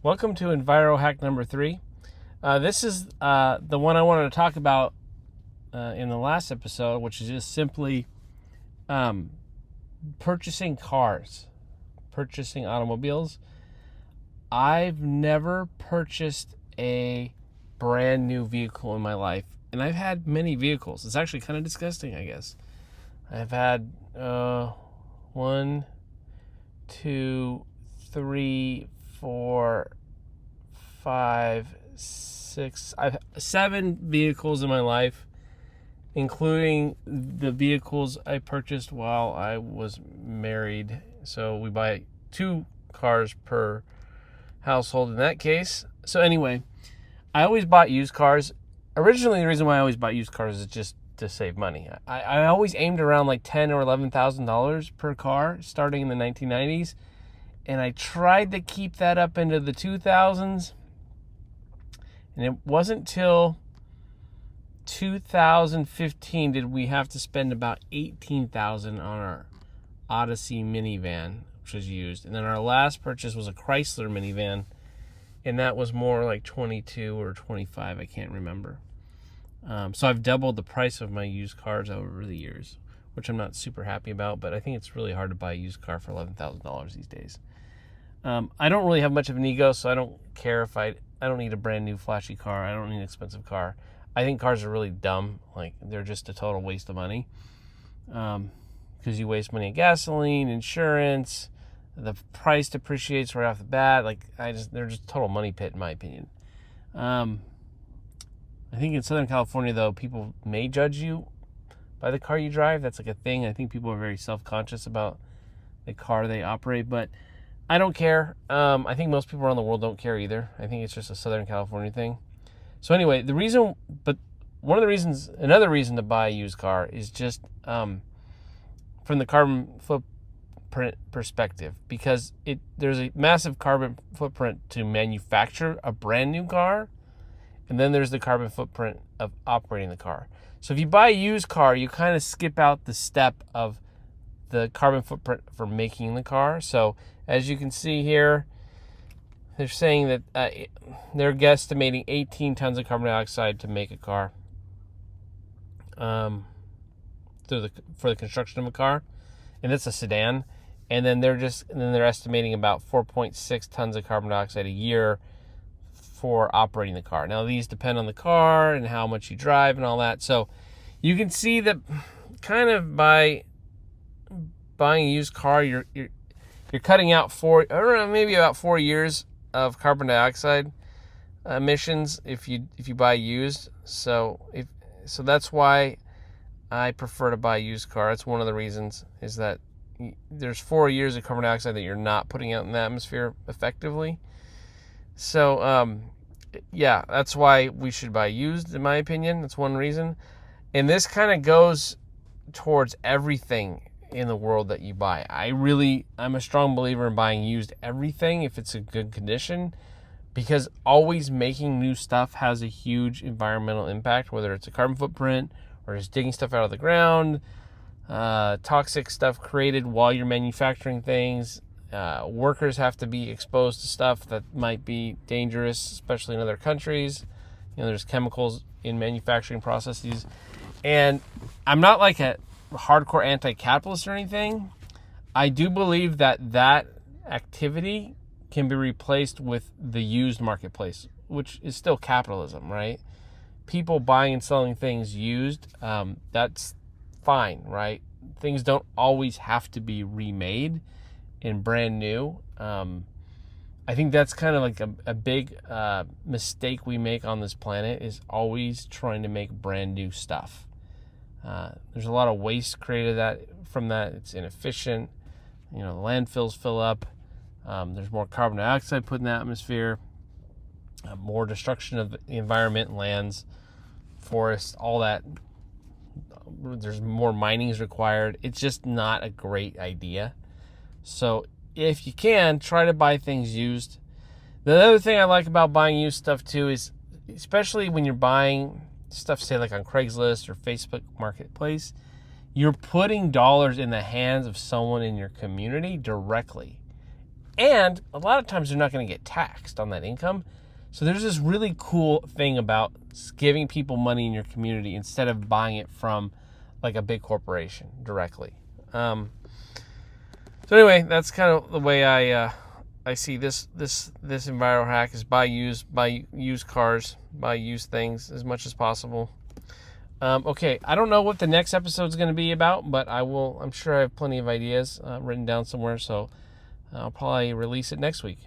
Welcome to Enviro hack number 3. This is the one I wanted to talk about in the last episode, which is just simply purchasing cars, purchasing automobiles. I've never purchased a brand new vehicle in my life, and I've had many vehicles. It's actually kind of disgusting, I guess. I've had 1, 2, 3, 4, 5, 6. I've 7 vehicles in my life, including the vehicles I purchased while I was married. So we buy 2 cars per household in that case. So anyway, I always bought used cars. Originally, the reason why I always bought used cars is just to save money. I always aimed around like $10,000 or $11,000 per car starting in the 1990s. And I tried to keep that up into the 2000s. And it wasn't till 2015 did we have to spend about $18,000 on our Odyssey minivan, which was used. And then our last purchase was a Chrysler minivan, and that was more like 22 or 25, I can't remember. So I've doubled the price of my used cars over the years, which I'm not super happy about, but I think it's really hard to buy a used car for $11,000 these days. I don't really have much of an ego, so I don't care if I don't need a brand new flashy car. I don't need an expensive car. I think cars are really dumb. Like, they're just a total waste of money. Because you waste money on gasoline, insurance, the price depreciates right off the bat. They're just a total money pit in my opinion. I think in Southern California, though, people may judge you by the car you drive. That's like a thing. I think people are very self-conscious about the car they operate, but I don't care. I think most people around the world don't care either. I think it's just a Southern California thing. So anyway, another reason to buy a used car is just from the carbon footprint perspective, because there's a massive carbon footprint to manufacture a brand new car, and then there's the carbon footprint of operating the car. So if you buy a used car, you kind of skip out the step of the carbon footprint for making the car. So as you can see here, they're saying that they're guesstimating 18 tons of carbon dioxide to make a car, for the construction of a car, and it's a sedan. And then they're estimating about 4.6 tons of carbon dioxide a year for operating the car. Now these depend on the car and how much you drive and all that. So you can see that kind of by buying a used car, you're cutting out maybe about 4 years of carbon dioxide emissions if you buy used. So that's why I prefer to buy a used car. That's one of the reasons, is that there's 4 years of carbon dioxide that you're not putting out in the atmosphere effectively. So yeah, that's why we should buy used, in my opinion. That's one reason. And this kind of goes towards everything in the world that you buy. I'm a strong believer in buying used everything if it's in good condition, because always making new stuff has a huge environmental impact, whether it's a carbon footprint or just digging stuff out of the ground, toxic stuff created while you're manufacturing things. Workers have to be exposed to stuff that might be dangerous, especially in other countries. There's chemicals in manufacturing processes. And I'm not like a hardcore anti-capitalist or anything. I do believe that activity can be replaced with the used marketplace, which is still capitalism, right? People buying and selling things used, that's fine, right? Things don't always have to be remade and brand new. I think that's kind of like a big mistake we make on this planet, is always trying to make brand new stuff. There's a lot of waste created from that. It's inefficient. The landfills fill up. There's more carbon dioxide put in the atmosphere. More destruction of the environment, lands, forests, all that. There's more mining is required. It's just not a great idea. So if you can, try to buy things used. The other thing I like about buying used stuff too is, especially when you're buying stuff, say like on Craigslist or Facebook Marketplace, you're putting dollars in the hands of someone in your community directly. And a lot of times they're not going to get taxed on that income. So there's this really cool thing about giving people money in your community instead of buying it from like a big corporation directly. So anyway, that's kind of the way I see this Enviro hack is buy used cars, buy used things as much as possible. Okay, I don't know what the next episode is going to be about, but I'm sure I have plenty of ideas written down somewhere, so I'll probably release it next week.